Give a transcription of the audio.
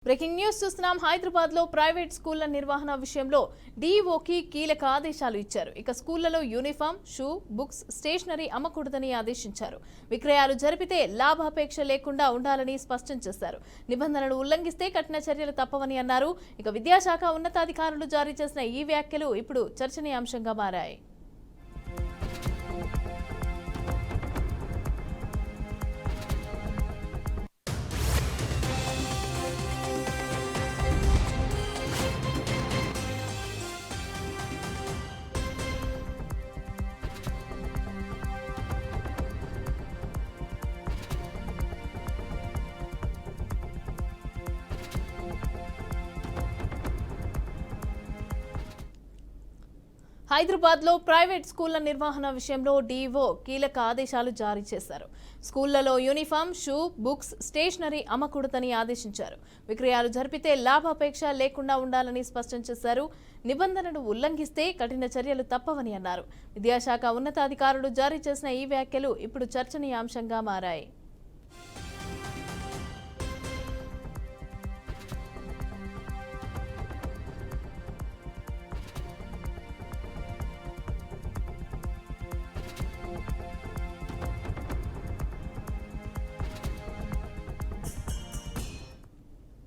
Breaking news చూస్తున్నాం. హైదరాబాద్ లో private స్కూళ్ల నిర్వహణ విషయంలో డీఓకి కీలక ఆదేశాలు ఇచ్చారు. ఇక స్కూళ్లలో యూనిఫామ్, షూ, బుక్స్, స్టేషనరీ అమ్మకూడదని ఆదేశించారు. విక్రయాలు జరిపితే లాభాపేక్ష లేకుండా ఉండాలని స్పష్టం చేశారు. నిబంధనలు ఉల్లంఘిస్తే కఠిన చర్యలు తప్పవని అన్నారు. ఇక విద్యాశాఖ ఉన్నతాధికారులు జారీ చేసిన ఈ వ్యాఖ్యలు ఇప్పుడు చర్చనీయాంశంగా మారాయి. హైదరాబాద్ లో ప్రైవేట్ స్కూళ్ల నిర్వహణ విషయంలో డీఓ కీలక ఆదేశాలు జారీ చేశారు. స్కూళ్లలో యూనిఫామ్, షూ, బుక్స్, స్టేషనరీ అమ్మకూడదని ఆదేశించారు. విక్రయాలు జరిపితే లాభాపేక్ష లేకుండా ఉండాలని స్పష్టం చేశారు. నిబంధనలు ఉల్లంఘిస్తే కఠిన చర్యలు తప్పవని అన్నారు. విద్యాశాఖ ఉన్నతాధికారులు జారీ చేసిన ఈ వ్యాఖ్యలు ఇప్పుడు చర్చనీయాంశంగా మారాయి.